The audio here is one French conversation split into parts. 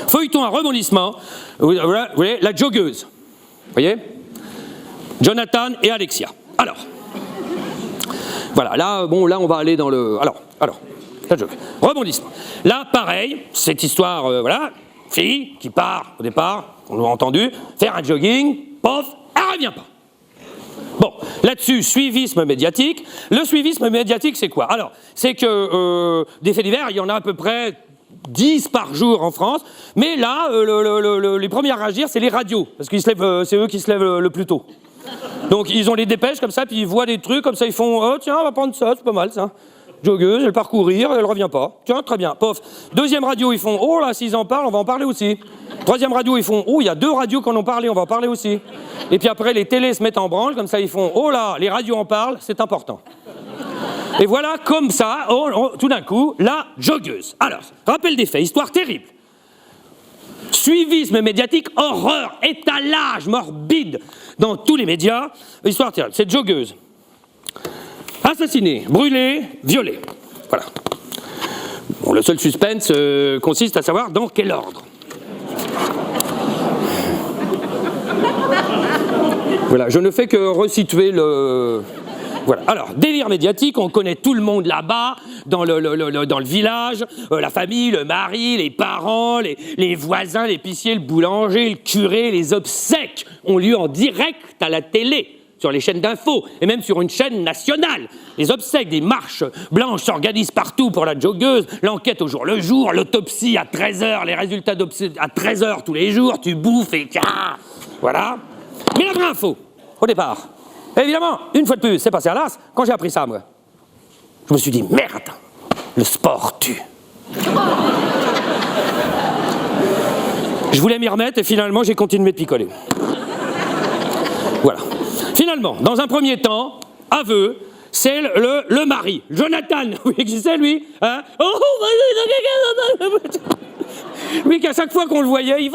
Feuilleton à rebondissement, vous voyez, la joggeuse. Vous voyez, Jonathan et Alexia. Alors, voilà, là, bon, là, on va aller dans le... Alors, la joggeuse. Rebondissement. Là, pareil, cette histoire, voilà, fille qui part, au départ, on l'a entendu, faire un jogging, pof, elle revient pas. Bon, là-dessus, suivisme médiatique. Le suivisme médiatique, c'est quoi? Alors, c'est que des faits divers, il y en a à peu près 10 par jour en France, mais là, les premiers à réagir, c'est les radios, parce qu'ils se lèvent, c'est eux qui se lèvent le plus tôt. Donc, ils ont les dépêches comme ça, puis ils voient des trucs comme ça, ils font « Oh, tiens, on va prendre ça, c'est pas mal, ça. » Joggeuse, elle part courir, elle revient pas. Tiens, très bien, pof. Deuxième radio, ils font « Oh là, s'ils en parlent, on va en parler aussi. » Troisième radio, ils font « Oh, il y a 2 radios qui en ont parlé, on va en parler aussi. » Et puis après, les télés se mettent en branle, comme ça, ils font « Oh là, les radios en parlent, c'est important. » Et voilà, comme ça, tout d'un coup, la joggeuse. Alors, rappel des faits, histoire terrible. Suivisme médiatique, horreur, étalage morbide dans tous les médias. Histoire terrible, cette joggeuse. Assassinée, brûlée, violée. Voilà. Bon, le seul suspense consiste à savoir dans quel ordre. Voilà, je ne fais que resituer le... Voilà. Alors, délire médiatique, on connaît tout le monde là-bas, dans le village, la famille, le mari, les parents, les voisins, l'épicier, le boulanger, le curé, les obsèques ont lieu en direct à la télé, sur les chaînes d'infos, et même sur une chaîne nationale. Les obsèques des marches blanches s'organisent partout pour la joggeuse, l'enquête au jour le jour, l'autopsie à 13h, les résultats à 13h tous les jours, tu bouffes et... Voilà. Mais la vraie info, au départ... Évidemment, une fois de plus, c'est passé à l'as. Quand j'ai appris ça, moi, je me suis dit, merde, le sport tue. Je voulais m'y remettre et finalement, j'ai continué de picoler. Voilà. Finalement, dans un premier temps, aveu, c'est le mari. Jonathan, oui, qui c'est lui, hein? Lui, qu'à chaque fois qu'on le voyait, il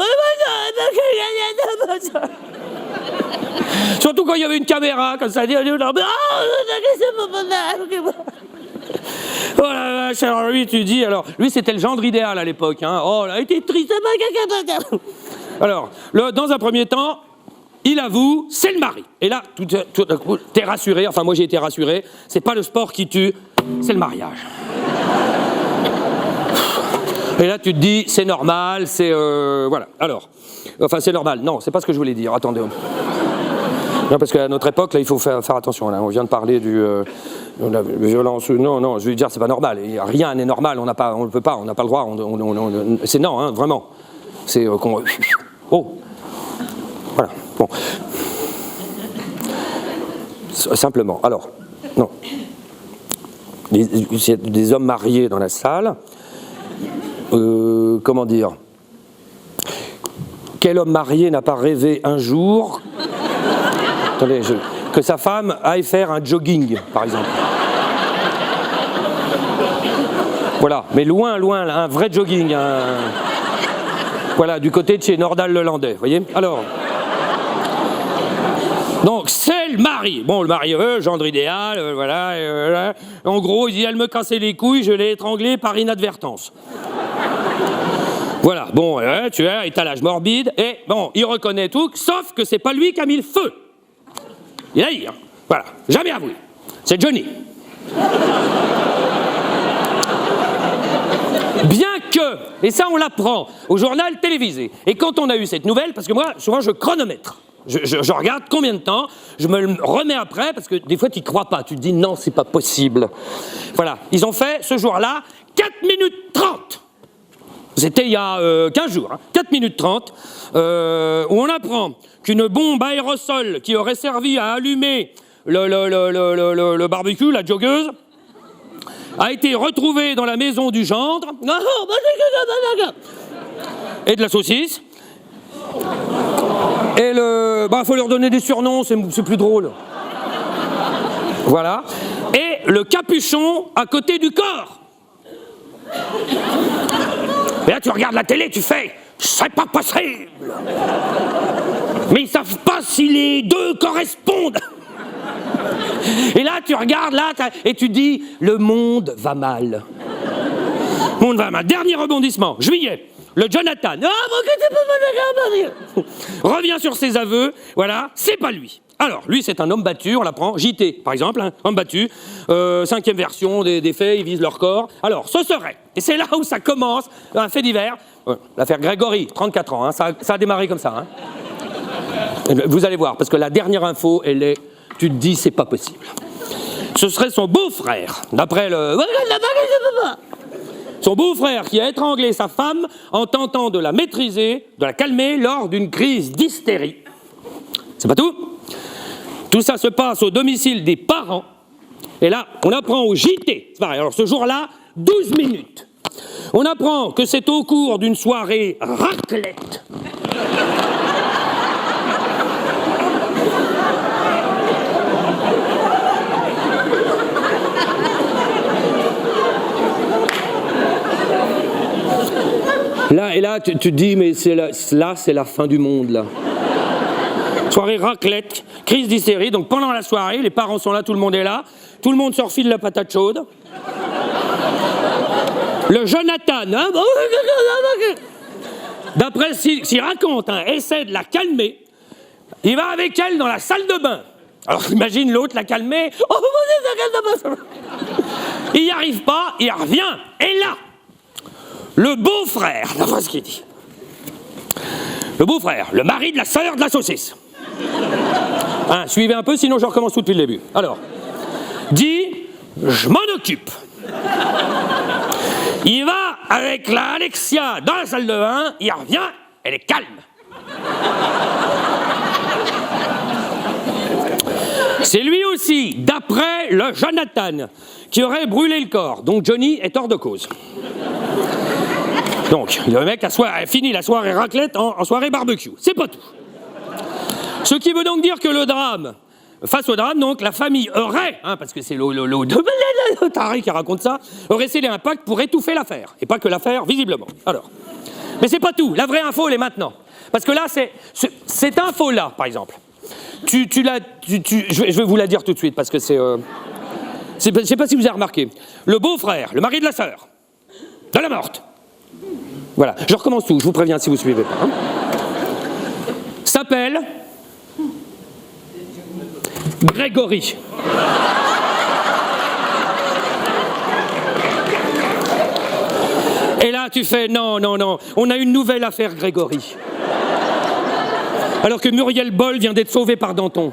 surtout quand il y avait une caméra, comme ça, oh la vache, alors lui, tu dis, alors, lui, c'était le gendre idéal à l'époque, hein. Oh, là, il était triste. Alors, dans un premier temps, il avoue, c'est le mari. Et là, tout d'un coup, t'es rassuré, enfin, moi, j'ai été rassuré, c'est pas le sport qui tue, c'est le mariage. Et là, tu te dis, c'est normal, c'est... voilà, alors... Enfin, c'est normal. Non, c'est pas ce que je voulais dire. Attendez. Non, parce qu'à notre époque, là, il faut faire attention. Là. On vient de parler de la violence. Non, je veux dire, c'est pas normal. Rien n'est normal. On ne peut pas. On n'a pas le droit. C'est non, hein, vraiment. C'est oh. Voilà. Bon. Simplement. Alors, non. Il y a des hommes mariés dans la salle. Comment dire? Quel homme marié n'a pas rêvé un jour attendez, que sa femme aille faire un jogging, par exemple? Voilà, mais loin, un vrai jogging. Voilà, du côté de chez Nordal-le-Landais, vous voyez? Alors, donc, c'est le mari. Bon, le mari, gendre idéal, voilà. En gros, il dit, elle me cassait les couilles, je l'ai étranglée par inadvertance. Voilà, bon, tu vois, étalage morbide, et bon, il reconnaît tout, sauf que c'est pas lui qui a mis le feu. Il a dit, hein. Voilà, jamais avoué. C'est Johnny. Bien que, et ça on l'apprend au journal télévisé, et quand on a eu cette nouvelle, parce que moi, souvent je chronomètre. Je regarde combien de temps, je me le remets après, parce que des fois tu n'y crois pas, tu te dis non, c'est pas possible. Voilà, ils ont fait ce jour-là 4 minutes 30. C'était il y a 15 jours, hein, 4 minutes 30, où on apprend qu'une bombe aérosol qui aurait servi à allumer le barbecue, la joggeuse, a été retrouvée dans la maison du gendre, et de la saucisse. Et faut leur donner des surnoms, c'est plus drôle. Voilà. Et le capuchon à côté du corps. Et là, tu regardes la télé, tu fais « c'est pas possible !» Mais ils savent pas si les deux correspondent. Et là, tu regardes, là, et tu dis « le monde va mal ». Monde va mal. Dernier rebondissement, juillet. le Jonathan, revient sur ses aveux, voilà, c'est pas lui. Alors, lui, c'est un homme battu, on l'apprend, JT, par exemple, hein, homme battu, 5e version des faits, ils visent leur corps. Alors, ce serait, et c'est là où ça commence, un fait divers, l'affaire Grégory, 34 ans, hein, ça a démarré comme ça. Hein. Vous allez voir, parce que la dernière info, elle est, tu te dis, c'est pas possible. Ce serait son beau-frère, d'après le... Son beau-frère qui a étranglé sa femme en tentant de la maîtriser, de la calmer lors d'une crise d'hystérie. C'est pas tout. Tout ça se passe au domicile des parents. Et là, on apprend au JT. C'est pareil. Alors ce jour-là, 12 minutes. On apprend que c'est au cours d'une soirée raclette. Là, tu te dis, mais c'est la fin du monde, là. Soirée raclette, crise d'hystérie. Donc pendant la soirée, les parents sont là, tout le monde est là. Tout le monde se refile la patate chaude. Le Jonathan, hein, d'après ce qu'il raconte, hein, essaie de la calmer. Il va avec elle dans la salle de bain. Alors imagine l'autre la calmer. Oh, il n'y arrive pas, il revient. Et là, le beau-frère, d'après ce qu'il dit. Le beau-frère, le mari de la sœur de la saucisse. Hein, suivez un peu, sinon je recommence tout depuis le début. Alors, dit, je m'en occupe. Il va avec la Alexia dans la salle de bain, il revient, elle est calme. C'est lui aussi, d'après le Jonathan, qui aurait brûlé le corps. Donc Johnny est hors de cause. Donc, le mec a fini la soirée raclette en soirée barbecue. C'est pas tout. Ce qui veut donc dire que le drame, face au drame, donc, la famille aurait, hein, parce que c'est le taré qui raconte ça, aurait scellé un pacte pour étouffer l'affaire. Et pas que l'affaire, visiblement. Alors. Mais c'est pas tout. La vraie info, elle est maintenant. Parce que là, cette info-là, par exemple, je vais vous la dire tout de suite, parce que je sais pas si vous avez remarqué. Le beau-frère, le mari de la sœur, de la morte. Voilà, je recommence tout, je vous préviens si vous ne suivez pas. Hein. S'appelle Grégory. Et là, tu fais non, on a une nouvelle affaire Grégory. Alors que Muriel Boll vient d'être sauvée par Danton.